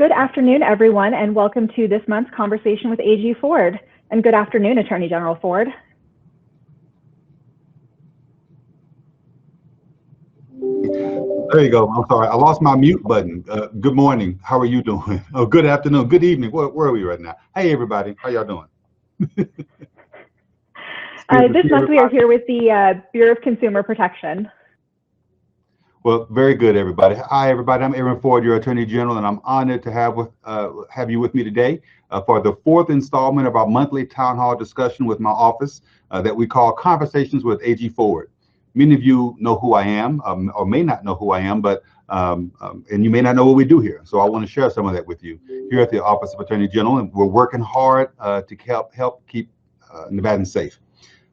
Good afternoon, everyone, and welcome to this month's conversation with AG Ford. And good afternoon, Attorney General Ford. There you go. I'm sorry. I lost my mute button. Good morning. How are you doing? Oh, good afternoon. Good evening. Where are we right now? Hey, everybody. How y'all doing? This month we are here with the Bureau of Consumer Protection. Well, very good, everybody. Hi, everybody. I'm Aaron Ford, your Attorney General, and I'm honored to have you with me today for the fourth installment of our monthly town hall discussion with my office that we call Conversations with AG Ford. Many of you know who I am, or may not know who I am, but and you may not know what we do here. So I want to share some of that with you here at the Office of Attorney General, and we're working hard to help keep Nevadans safe.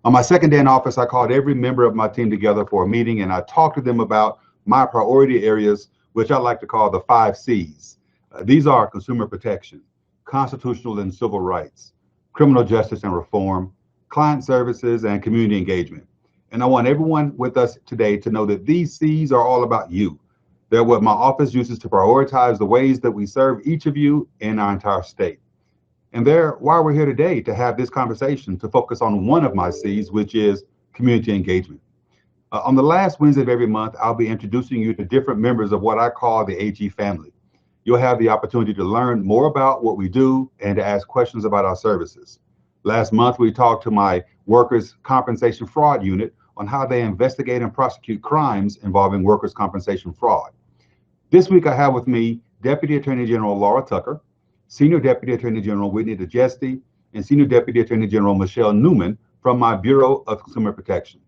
On my second day in office, I called every member of my team together for a meeting, and I talked to them about my priority areas, which I like to call the 5 C's. These are consumer protection, constitutional and civil rights, criminal justice and reform, client services, and community engagement. And I want everyone with us today to know that these C's are all about you. They're what my office uses to prioritize the ways that we serve each of you in our entire state. And they're why we're here today, to have this conversation, to focus on one of my C's, which is community engagement. On the last Wednesday of every month, I'll be introducing you to different members of what I call the AG family. You'll have the opportunity to learn more about what we do and to ask questions about our services. Last month, we talked to my workers' compensation fraud unit on how they investigate and prosecute crimes involving workers' compensation fraud. This week, I have with me Deputy Attorney General Laura Tucker, Senior Deputy Attorney General Whitney DeGeste, and Senior Deputy Attorney General Michelle Newman from my Bureau of Consumer Protection.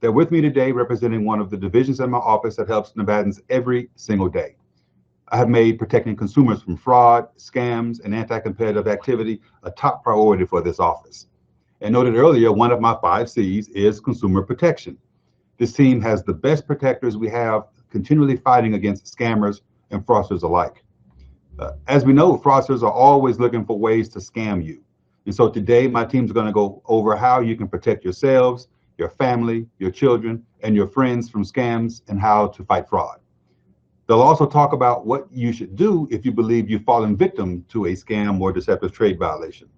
They're with me today representing one of the divisions in my office that helps Nevadans every single day. I have made protecting consumers from fraud, scams, and anti-competitive activity a top priority for this office. And noted earlier, one of my 5 C's is consumer protection. This team has the best protectors we have, continually fighting against scammers and fraudsters alike. As we know, fraudsters are always looking for ways to scam you. And so today, my team's going to go over how you can protect yourselves, your family, your children, and your friends from scams, and how to fight fraud. They'll also talk about what you should do if you believe you've fallen victim to a scam or deceptive trade violation.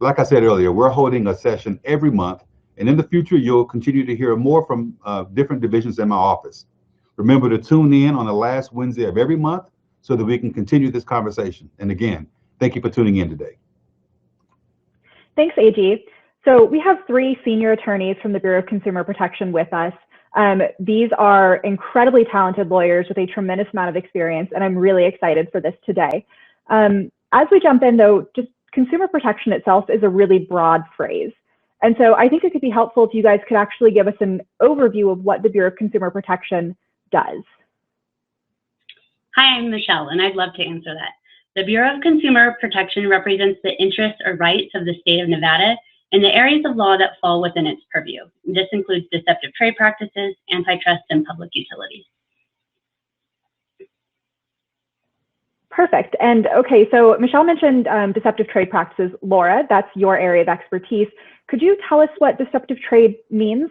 Like I said earlier, we're holding a session every month, and in the future, you'll continue to hear more from different divisions in my office. Remember to tune in on the last Wednesday of every month so that we can continue this conversation. And again, thank you for tuning in today. Thanks, AG. So we have 3 senior attorneys from the Bureau of Consumer Protection with us. These are incredibly talented lawyers with a tremendous amount of experience, and I'm really excited for this today. As we jump in, though, just consumer protection itself is a really broad phrase. And so I think it could be helpful if you guys could actually give us an overview of what the Bureau of Consumer Protection does. Hi, I'm Michelle, and I'd love to answer that. The Bureau of Consumer Protection represents the interests or rights of the state of Nevada in the areas of law that fall within its purview. This includes deceptive trade practices, antitrust, and public utilities. Perfect. And okay, so Michelle mentioned deceptive trade practices. Laura, that's your area of expertise. Could you tell us what deceptive trade means?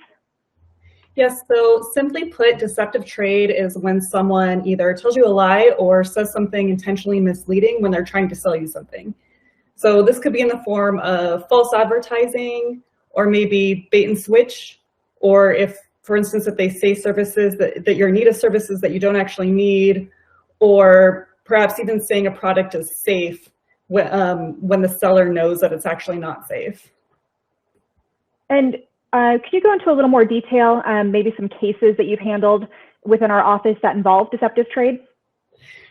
Yes, so simply put, deceptive trade is when someone either tells you a lie or says something intentionally misleading when they're trying to sell you something. So this could be in the form of false advertising, or maybe bait and switch, or if, for instance, if they say services that you're in need of services that you don't actually need, or perhaps even saying a product is safe when the seller knows that it's actually not safe. And could you go into a little more detail, maybe some cases that you've handled within our office that involve deceptive trade?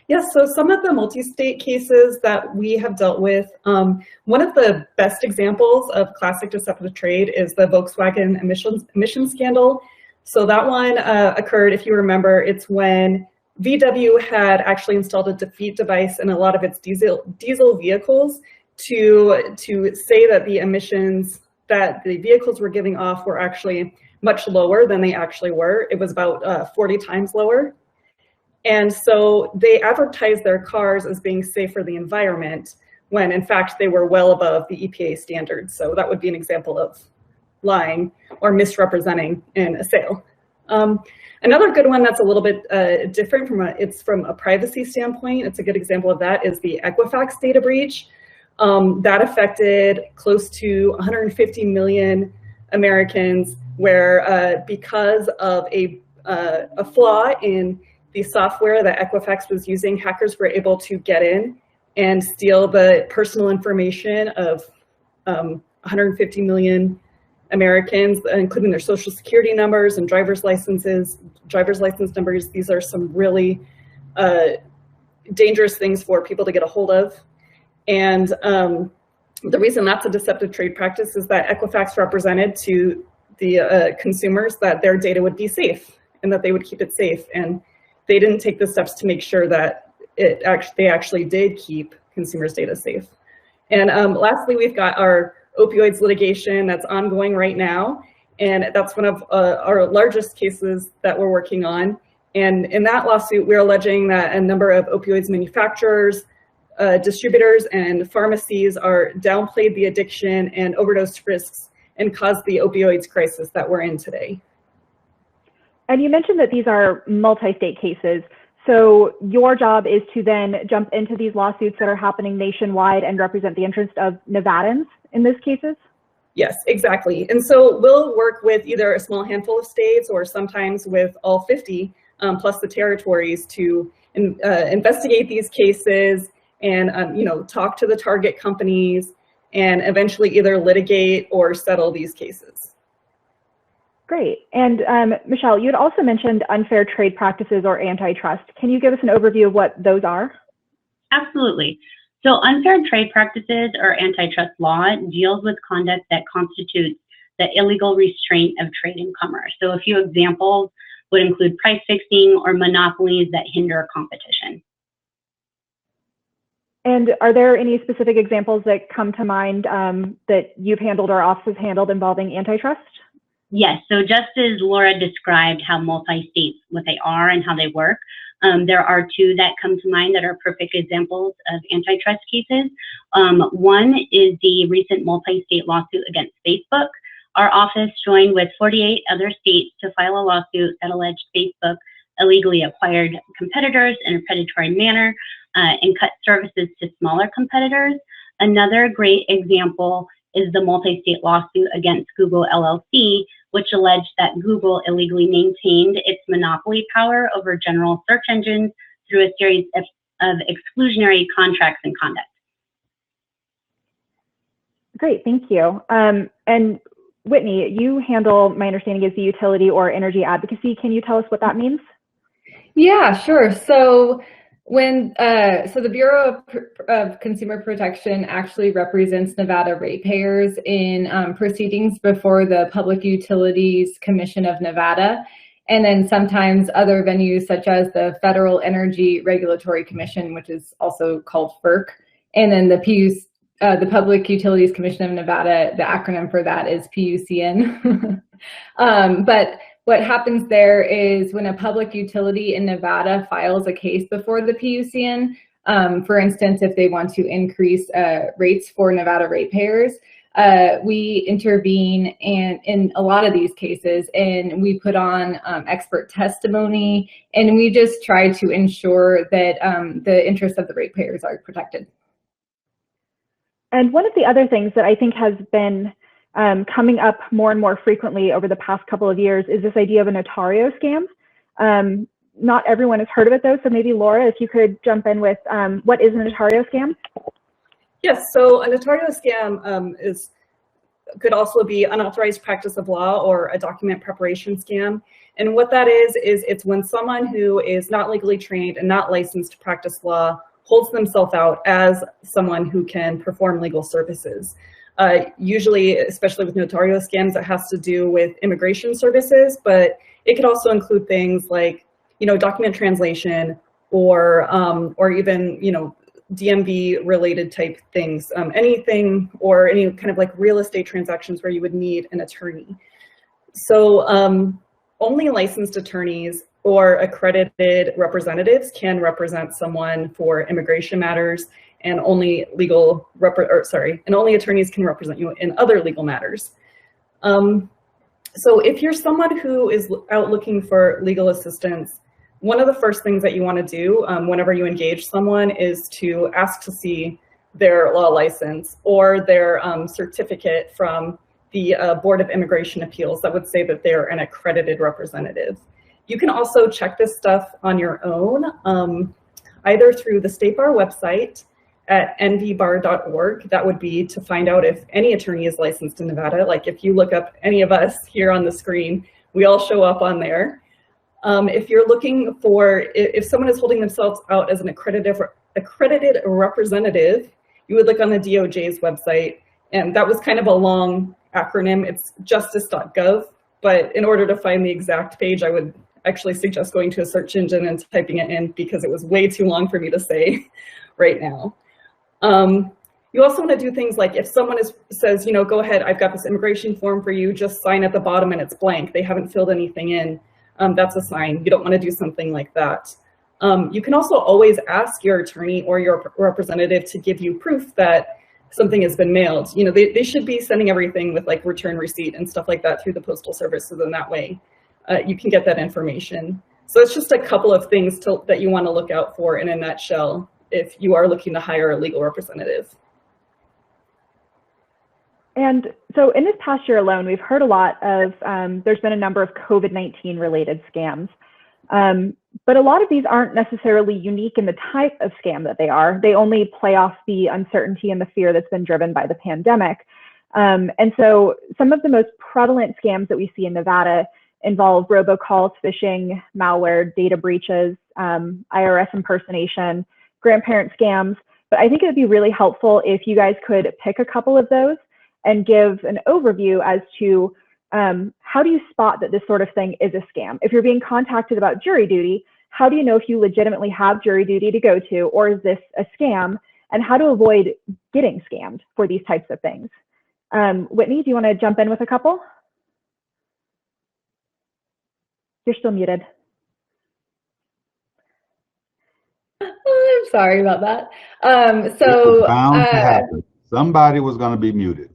Yes, so some of the multi-state cases that we have dealt with, one of the best examples of classic deceptive trade is the Volkswagen emissions scandal. So that one occurred, if you remember, it's when VW had actually installed a defeat device in a lot of its diesel vehicles to say that the emissions that the vehicles were giving off were actually much lower than they actually were. It was about 40 times lower. And so they advertised their cars as being safe for the environment when in fact they were well above the EPA standards. So that would be an example of lying or misrepresenting in a sale. Another good one that's a little bit different from a privacy standpoint, it's a good example of that, is the Equifax data breach. That affected close to 150 million Americans, where because of a flaw in the software that Equifax was using, hackers were able to get in and steal the personal information of 150 million Americans, including their social security numbers and driver's license numbers. These are some really dangerous things for people to get a hold of. And the reason that's a deceptive trade practice is that Equifax represented to the consumers that their data would be safe and that they would keep it safe. And they didn't take the steps to make sure that they actually did keep consumers' data safe. And lastly, we've got our opioids litigation that's ongoing right now. And that's one of our largest cases that we're working on. And in that lawsuit, we're alleging that a number of opioids manufacturers, distributors, and pharmacies are downplayed the addiction and overdose risks and caused the opioids crisis that we're in today. And you mentioned that these are multi-state cases. So your job is to then jump into these lawsuits that are happening nationwide and represent the interest of Nevadans in those cases? Yes, exactly. And so we'll work with either a small handful of states or sometimes with all 50 plus the territories to investigate these cases and talk to the target companies and eventually either litigate or settle these cases. Great. And Michelle, you had also mentioned unfair trade practices or antitrust. Can you give us an overview of what those are? Absolutely. So unfair trade practices or antitrust law deals with conduct that constitutes the illegal restraint of trade and commerce. So a few examples would include price fixing or monopolies that hinder competition. And are there any specific examples that come to mind that you've handled or offices handled involving antitrust? Yes, so just as Laura described how multi-states, what they are and how they work, there are two that come to mind that are perfect examples of antitrust cases. One is the recent multi-state lawsuit against Facebook. Our office joined with 48 other states to file a lawsuit that alleged Facebook illegally acquired competitors in a predatory manner and cut services to smaller competitors. Another great example is the multi-state lawsuit against Google LLC, which alleged that Google illegally maintained its monopoly power over general search engines through a series of exclusionary contracts and conduct. Great, thank you. And Whitney, you handle, my understanding is the utility or energy advocacy. Can you tell us what that means? Yeah, sure. So the Bureau of Consumer Protection actually represents Nevada ratepayers in proceedings before the Public Utilities Commission of Nevada, and then sometimes other venues such as the Federal Energy Regulatory Commission, which is also called FERC, and then the Public Utilities Commission of Nevada. The acronym for that is PUCN. But what happens there is when a public utility in Nevada files a case before the PUCN, for instance, if they want to increase rates for Nevada ratepayers, we intervene in a lot of these cases, and we put on expert testimony, and we just try to ensure that the interests of the ratepayers are protected. And one of the other things that I think has been coming up more and more frequently over the past couple of years is this idea of a notario scam. Not everyone has heard of it though, so maybe Laura, if you could jump in with what is a notario scam? Yes, so a notario scam could also be unauthorized practice of law or a document preparation scam. And what that is it's when someone who is not legally trained and not licensed to practice law holds themselves out as someone who can perform legal services. Usually, especially with notario scams, it has to do with immigration services, but it could also include things like, document translation or even, DMV related type things, anything or any kind of like real estate transactions where you would need an attorney. So only licensed attorneys or accredited representatives can represent someone for immigration matters, and only only attorneys can represent you in other legal matters. So if you're someone who is out looking for legal assistance, one of the first things that you want to do whenever you engage someone is to ask to see their law license or their certificate from the Board of Immigration Appeals that would say that they're an accredited representative. You can also check this stuff on your own, either through the State Bar website at nvbar.org. That would be to find out if any attorney is licensed in Nevada. Like if you look up any of us here on the screen, we all show up on there. If you're looking for, if someone is holding themselves out as an accredited representative, you would look on the DOJ's website, and that was kind of a long acronym. It's justice.gov, but in order to find the exact page, I would actually suggest going to a search engine and typing it in because it was way too long for me to say right now. You also want to do things like if someone says, you know, go ahead, I've got this immigration form for you, just sign at the bottom and it's blank. They haven't filled anything in. That's a sign. You don't want to do something like that. You can also always ask your attorney or your representative to give you proof that something has been mailed. You know, they should be sending everything with like return receipt and stuff like that through the Postal Service, so then that way you can get that information. So it's just a couple of things that you want to look out for in a nutshell if you are looking to hire a legal representative. And so in this past year alone, we've heard a lot of, there's been a number of COVID-19 related scams. But a lot of these aren't necessarily unique in the type of scam that they are. They only play off the uncertainty and the fear that's been driven by the pandemic. And so some of the most prevalent scams that we see in Nevada involve robocalls, phishing, malware, data breaches, IRS impersonation, grandparent scams. But I think it would be really helpful if you guys could pick a couple of those and give an overview as to how do you spot that this sort of thing is a scam? If you're being contacted about jury duty, how do you know if you legitimately have jury duty to go to, or is this a scam? And how to avoid getting scammed for these types of things. Whitney, do you want to jump in with a couple? You're still muted. I'm sorry about that. It was bound to happen. Somebody was going to be muted.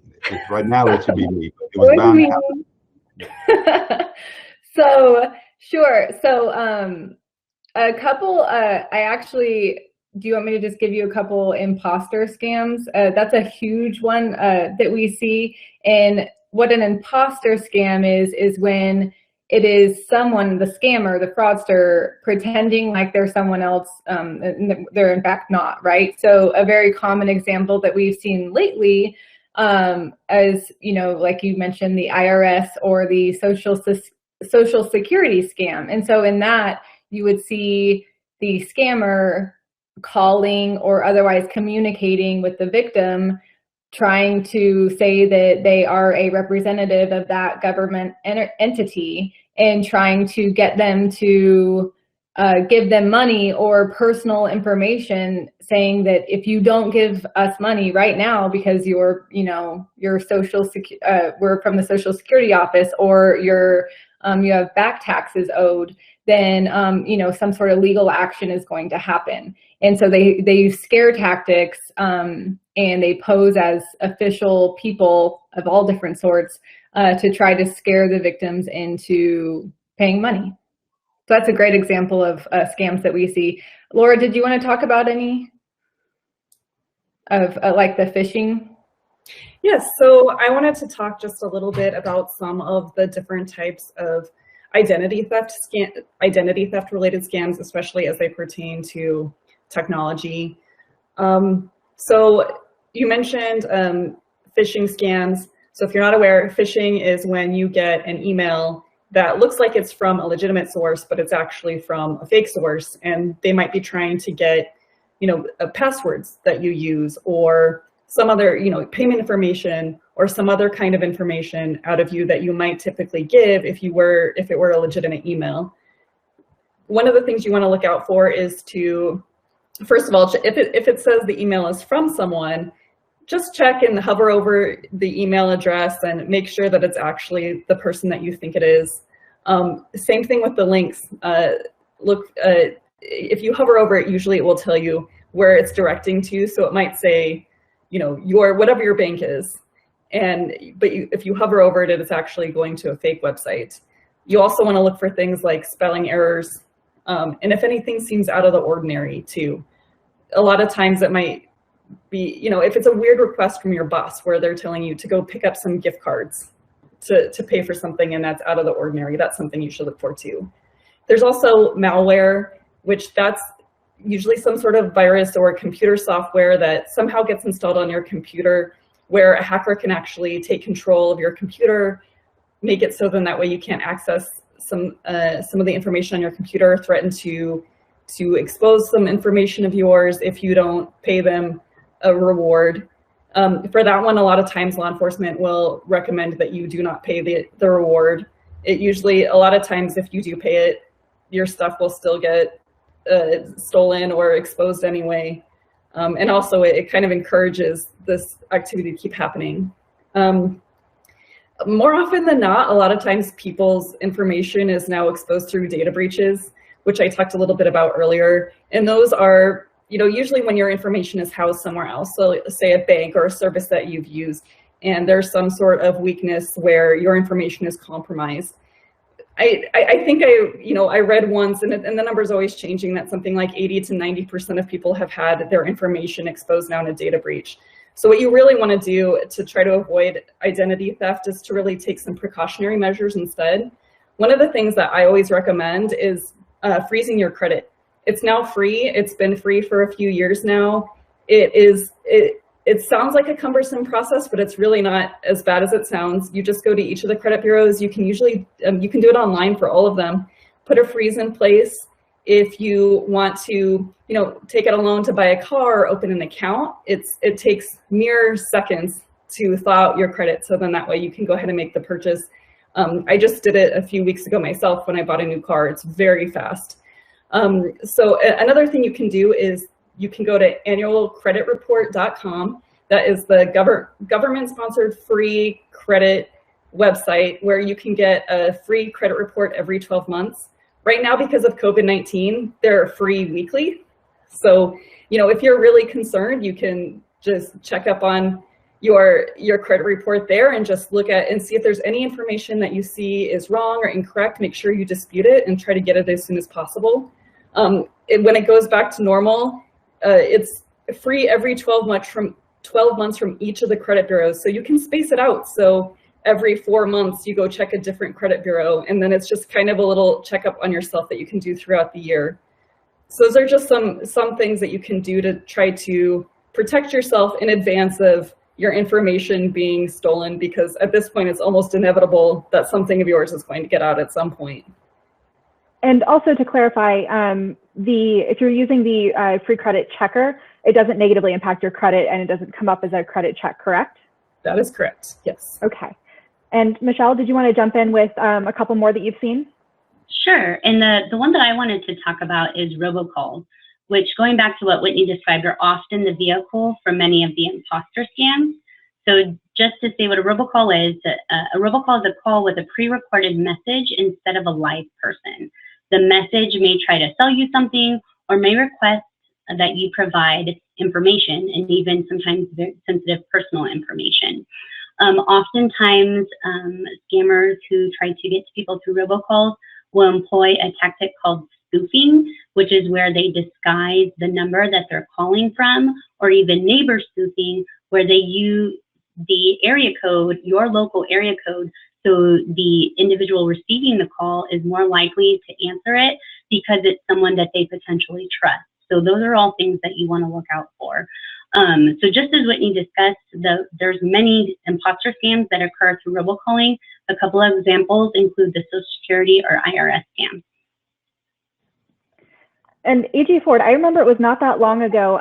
Right now it should be me. It was bound to happen. So sure. So a couple. Do you want me to just give you a couple imposter scams? That's a huge one that we see. And what an imposter scam is when it is someone, the scammer, the fraudster, pretending like they're someone else, and they're in fact not, right? So a very common example that we've seen lately, as you know, like you mentioned, the IRS or the Social Security scam. And so in that, you would see the scammer calling or otherwise communicating with the victim, trying to say that they are a representative of that government entity and trying to get them to give them money or personal information, saying that if you don't give us money right now because you're, you know, we're from the Social Security office, or you have back taxes owed, then you know, some sort of legal action is going to happen. And so they use scare tactics, and they pose as official people of all different sorts to try to scare the victims into paying money. So that's a great example of scams that we see. Laura, did you want to talk about any of like the phishing? Yes, so I wanted to talk just a little bit about some of the different types of identity theft related scams, especially as they pertain to technology. So you mentioned phishing scams. So if you're not aware, phishing is when you get an email that looks like it's from a legitimate source, but it's actually from a fake source, and they might be trying to get, you know, passwords that you use, or some other, you know, payment information, or some other kind of information out of you that you might typically give if it were a legitimate email. One of the things you want to look out for is to, first of all, if it says the email is from someone, just check and hover over the email address and make sure that it's actually the person that you think it is. Same thing with the links. If you hover over it, usually it will tell you where it's directing to. So it might say, you know, whatever your bank is. But if you hover over it, it's actually going to a fake website. You also want to look for things like spelling errors, and if anything seems out of the ordinary too. A lot of times it might be, if it's a weird request from your boss where they're telling you to go pick up some gift cards to pay for something, and that's out of the ordinary, that's something you should look for too. There's also malware, which that's usually some sort of virus or computer software that somehow gets installed on your computer, where a hacker can actually take control of your computer, make it so then that way you can't access some of the information on your computer, threaten to expose some information of yours if you don't pay them a reward. For that one, a lot of times law enforcement will recommend that you do not pay the reward. It usually, a lot of times if you do pay it, your stuff will still get stolen or exposed anyway. And also it kind of encourages this activity to keep happening. More often than not, a lot of times people's information is now exposed through data breaches, which I talked a little bit about earlier. And those are, usually when your information is housed somewhere else, so say a bank or a service that you've used, and there's some sort of weakness where your information is compromised. I think I read once, and the number is always changing, that something like 80 to 90% of people have had their information exposed now in a data breach. So what you really want to do to try to avoid identity theft is to really take some precautionary measures instead. One of the things that I always recommend is freezing your credit. It's now free. It's been free for a few years now. It sounds like a cumbersome process, but it's really not as bad as it sounds. You just go to each of the credit bureaus. You can usually, you can do it online for all of them. Put a freeze in place. If you want to, take out a loan to buy a car or open an account, it takes mere seconds to thaw out your credit. So then that way you can go ahead and make the purchase. I just did it a few weeks ago myself when I bought a new car. It's very fast. So another thing you can do is you can go to annualcreditreport.com. That is the government-sponsored free credit website where you can get a free credit report every 12 months. Right now, because of COVID-19, they're free weekly. So, if you're really concerned, you can just check up on your credit report there and just look at and see if there's any information that you see is wrong or incorrect. Make sure you dispute it and try to get it as soon as possible. When it goes back to normal, it's free every 12 months from each of the credit bureaus. So you can space it out. So every 4 months you go check a different credit bureau, and then it's just kind of a little checkup on yourself that you can do throughout the year. So those are just some things that you can do to try to protect yourself in advance of your information being stolen, because at this point it's almost inevitable that something of yours is going to get out at some point. And also to clarify, if you're using the free credit checker, it doesn't negatively impact your credit and it doesn't come up as a credit check, correct? That is correct, yes. Okay. And Michelle, did you want to jump in with a couple more that you've seen? Sure. And the one that I wanted to talk about is robocalls, which, going back to what Whitney described, are often the vehicle for many of the imposter scams. So just to say what a robocall is a call with a pre-recorded message instead of a live person. The message may try to sell you something or may request that you provide information, and even sometimes very sensitive personal information. Oftentimes, scammers who try to get to people through robocalls will employ a tactic called spoofing, which is where they disguise the number that they're calling from, or even neighbor spoofing, where they use the area code, your local area code, so the individual receiving the call is more likely to answer it because it's someone that they potentially trust. So those are all things that you want to look out for. So just as Whitney discussed, there's many imposter scams that occur through robocalling. A couple of examples include the Social Security or IRS scams. And AG Ford, I remember it was not that long ago,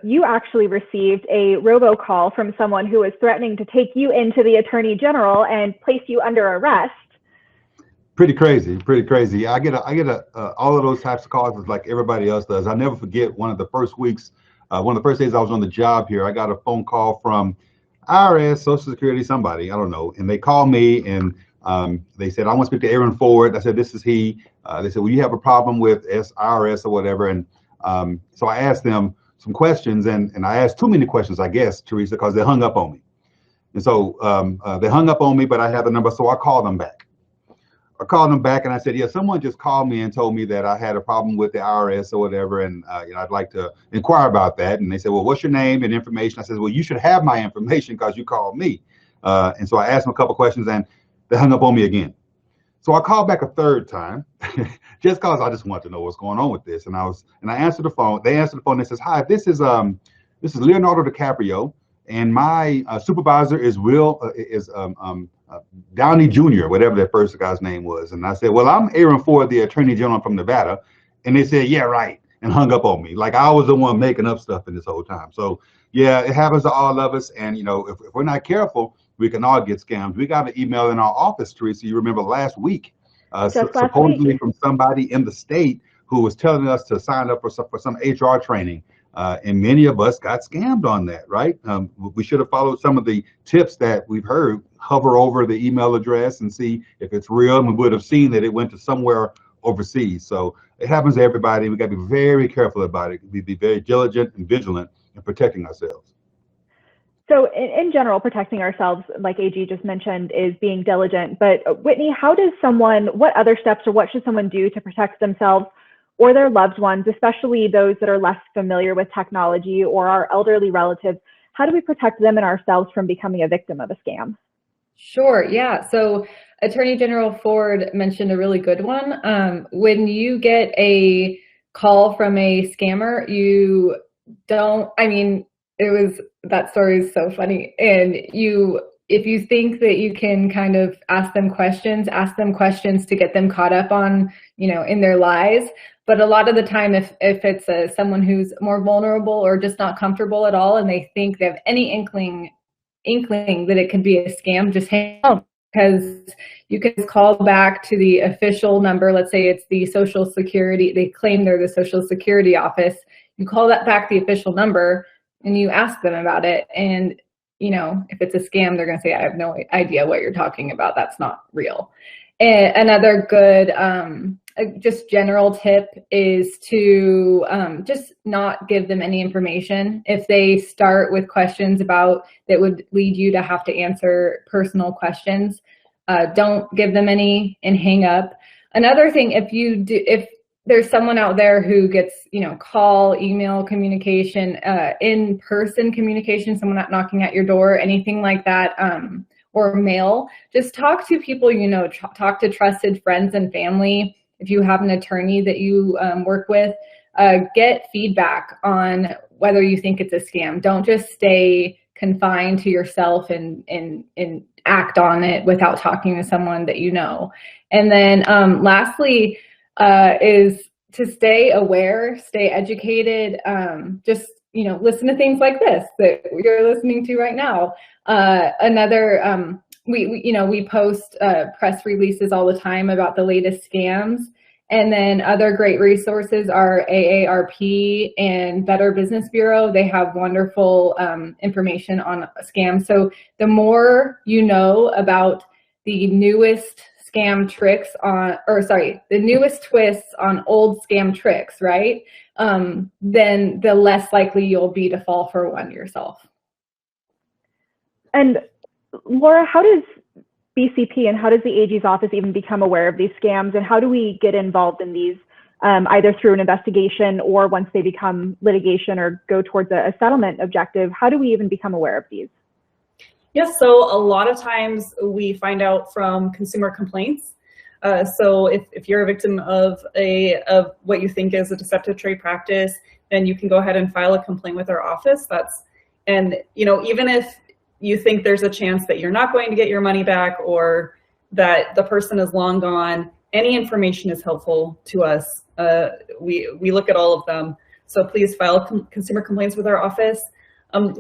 you actually received a robocall from someone who was threatening to take you into the Attorney General and place you under arrest. Pretty crazy, pretty crazy. I get all of those types of calls like everybody else does. I'll never forget one of the first weeks, one of the first days I was on the job here, I got a phone call from IRS, Social Security, somebody, I don't know. And they called me and they said, I want to speak to Aaron Ford. I said, this is he. They said, well, you have a problem with IRS or whatever. And so I asked them some questions, and I asked too many questions, I guess, Teresa, because they hung up on me. And so they hung up on me, but I had the number, so I called them back. And I said, yeah, someone just called me and told me that I had a problem with the IRS or whatever, and I'd like to inquire about that. And they said, well, what's your name and information? I said, well, you should have my information because you called me. And so I asked them a couple questions, and they hung up on me again. So I called back a third time, just because I just wanted to know what's going on with this. And I answered the phone. They answered the phone and says, hi, this is Leonardo DiCaprio, and my supervisor is Downey Jr., whatever that first guy's name was. And I said, well, I'm Aaron Ford, the Attorney General from Nevada. And they said, yeah, right, and hung up on me. Like I was the one making up stuff in this whole time. So yeah, it happens to all of us. And if we're not careful, we can all get scammed. We got an email in our office, Teresa, you remember last week, supposedly from somebody in the state who was telling us to sign up for some HR training. And many of us got scammed on that, right? We should have followed some of the tips that we've heard. Hover over the email address and see if it's real, and we would have seen that it went to somewhere overseas. So it happens to everybody. We got to be very careful about it. We be very diligent and vigilant in protecting ourselves. So in general, protecting ourselves, like AG just mentioned, is being diligent. But Whitney, what other steps or what should someone do to protect themselves or their loved ones, especially those that are less familiar with technology or our elderly relatives? How do we protect them and ourselves from becoming a victim of a scam? Sure, yeah. So Attorney General Ford mentioned a really good one. When you get a call from a scammer, that story is so funny. And if you think that you can kind of ask them questions to get them caught up on, in their lies. But a lot of the time, if it's someone who's more vulnerable or just not comfortable at all, and they think they have any inkling that it could be a scam, just hang up, because you can call back to the official number. Let's say it's the Social Security. They claim they're the Social Security office. You call that back the official number and you ask them about it. And if it's a scam, they're going to say, I have no idea what you're talking about. That's not real. And another good just general tip is to just not give them any information. If they start with questions that would lead you to have to answer personal questions, don't give them any and hang up. Another thing, if there's someone out there who gets, call, email communication, in-person communication, someone not knocking at your door, anything like that, or mail, just talk to people, talk to trusted friends and family. If you have an attorney that you work with, get feedback on whether you think it's a scam. Don't just stay confined to yourself and act on it without talking to someone that you know. And then lastly is to stay aware, stay educated, just listen to things like this that you're listening to right now. We post press releases all the time about the latest scams. And then other great resources are AARP and Better Business Bureau. They have wonderful information on scams. So the more you know about the newest scam tricks the newest twists on old scam tricks, right? Then the less likely you'll be to fall for one yourself. And Laura, how does BCP and how does the AG's office even become aware of these scams, and how do we get involved in these, either through an investigation or once they become litigation or go towards a settlement objective? How do we even become aware of these? Yes, so a lot of times we find out from consumer complaints. So if you're a victim of what you think is a deceptive trade practice, then you can go ahead and file a complaint with our office. Even if you think there's a chance that you're not going to get your money back or that the person is long gone, any information is helpful to us. We look at all of them. So please file consumer complaints with our office.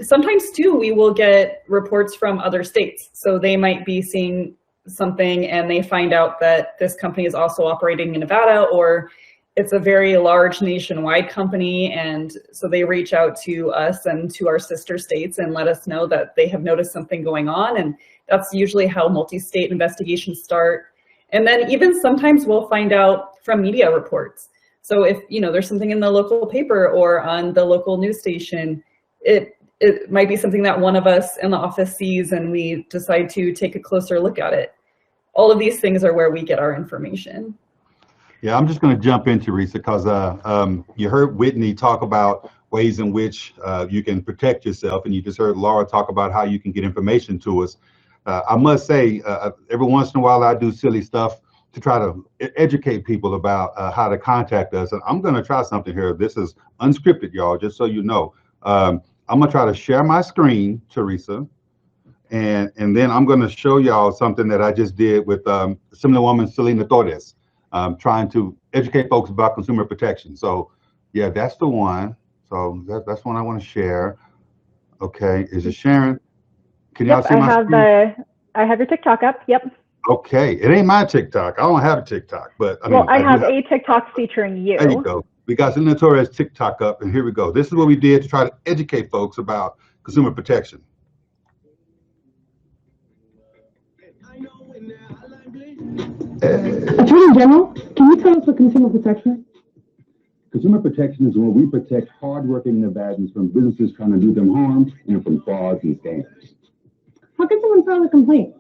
Sometimes too, we will get reports from other states. So they might be seeing something and they find out that this company is also operating in Nevada, or it's a very large nationwide company. And so they reach out to us and to our sister states and let us know that they have noticed something going on. And that's usually how multi-state investigations start. And then even sometimes we'll find out from media reports. So if there's something in the local paper or on the local news station, it might be something that one of us in the office sees and we decide to take a closer look at it. All of these things are where we get our information. Yeah, I'm just going to jump in, Teresa, because you heard Whitney talk about ways in which you can protect yourself, and you just heard Laura talk about how you can get information to us. I must say, every once in a while I do silly stuff to try to educate people about how to contact us. And I'm going to try something here. This is unscripted, y'all, just so you know. I'm going to try to share my screen, Teresa, and then I'm going to show y'all something that I just did with similar woman, Selena Torres, trying to educate folks about consumer protection. So yeah, that's the one. So that's one I want to share. Okay, is it sharing? Can y'all see my screen? I have your TikTok up. Yep. Okay, it ain't my TikTok. I don't have a TikTok, but I mean, I have a TikTok featuring you. There you go. We got Selena Torres TikTok up, and here we go. This is what we did to try to educate folks about consumer protection. Attorney General, can you tell us what consumer protection is? Consumer protection is when we protect hardworking Nevadans from businesses trying to do them harm and from frauds and scams. How can someone file a complaint?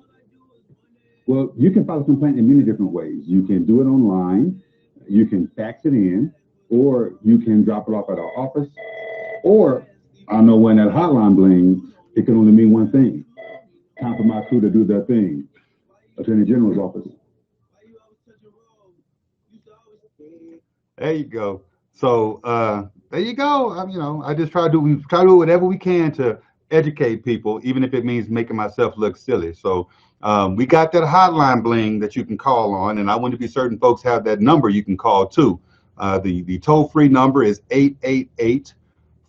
Well, you can file a complaint in many different ways. You can do it online, you can fax it in, or you can drop it off at our office. Or, I know when that hotline blings, it can only mean one thing. Time for my crew to do their thing. Attorney General's office. There you go. So there you go. I just try to do whatever we can to educate people, even if it means making myself look silly. So we got that hotline bling that you can call on, and I want to be certain folks have that number you can call too. The toll-free number is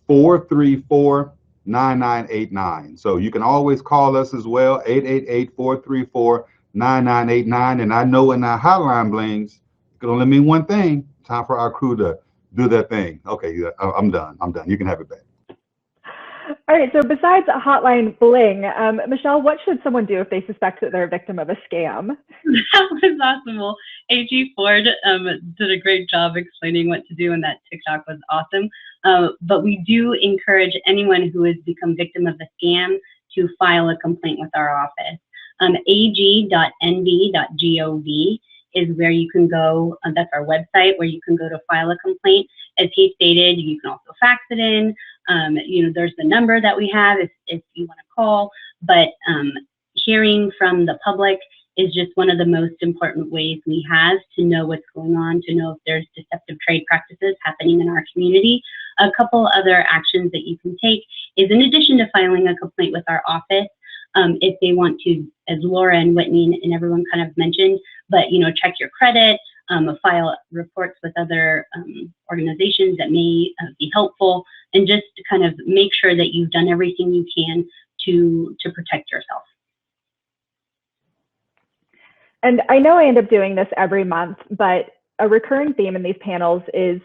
888-434-9989. So you can always call us as well, 888-434-9989. And I know when that hotline blings, it can only mean one thing. Time for our crew to do their thing. Okay, I'm done. You can have it back. All right, so besides a hotline bling, Michelle, what should someone do if they suspect that they're a victim of a scam? That was awesome. Well, AG Ford did a great job explaining what to do, and that TikTok was awesome. But we do encourage anyone who has become victim of a scam to file a complaint with our office. ag.nv.gov is where you can go. That's our website where you can go to file a complaint. As he stated, you can also fax it in. There's the number that we have if you want to call. But hearing from the public is just one of the most important ways we have to know what's going on, to know if there's deceptive trade practices happening in our community. A couple other actions that you can take is, in addition to filing a complaint with our office, if they want to, as Laura and Whitney and everyone kind of mentioned, but check your credit, file reports with other organizations that may be helpful, and just to kind of make sure that you've done everything you can to protect yourself. And I know I end up doing this every month, but a recurring theme in these panels is,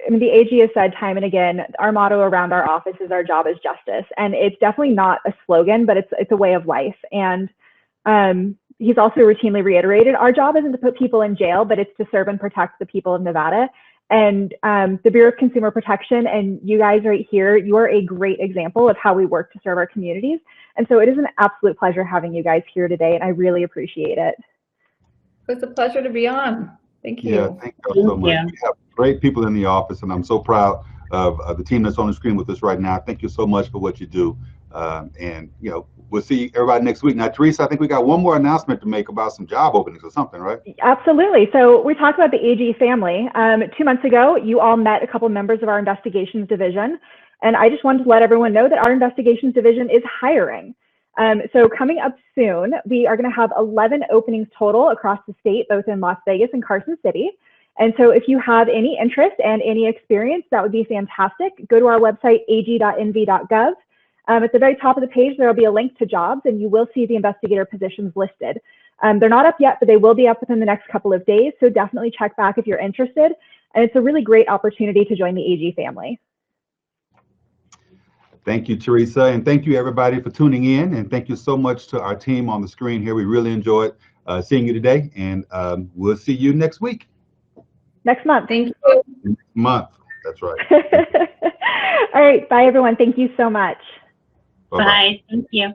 the AG has said time and again, our motto around our office is "Our job is justice," and it's definitely not a slogan, but it's a way of life. And he's also routinely reiterated, our job isn't to put people in jail, but it's to serve and protect the people of Nevada. And the Bureau of Consumer Protection and you guys right here, you are a great example of how we work to serve our communities. And so it is an absolute pleasure having you guys here today, and I really appreciate it. It's a pleasure to be on. Thank you. Yeah, thank you so much. Yeah. We have great people in the office, and I'm so proud of the team that's on the screen with us right now. Thank you so much for what you do. And we'll see everybody next week. Now, Teresa, I think we got one more announcement to make about some job openings or something, right? Absolutely. So we talked about the AG family. 2 months ago, you all met a couple of members of our investigations division. And I just wanted to let everyone know that our investigations division is hiring. So coming up soon, we are going to have 11 openings total across the state, both in Las Vegas and Carson City. And so if you have any interest and any experience, that would be fantastic. Go to our website, ag.nv.gov. At the very top of the page, there will be a link to jobs, and you will see the investigator positions listed. They're not up yet, but they will be up within the next couple of days. So definitely check back if you're interested. And it's a really great opportunity to join the AG family. Thank you, Teresa, and thank you everybody for tuning in, and thank you so much to our team on the screen here. We really enjoyed seeing you today, and we'll see you next week. Next month. Thank you. Next month, that's right. All right. Bye, everyone. Thank you so much. Bye-bye. Bye. Thank you.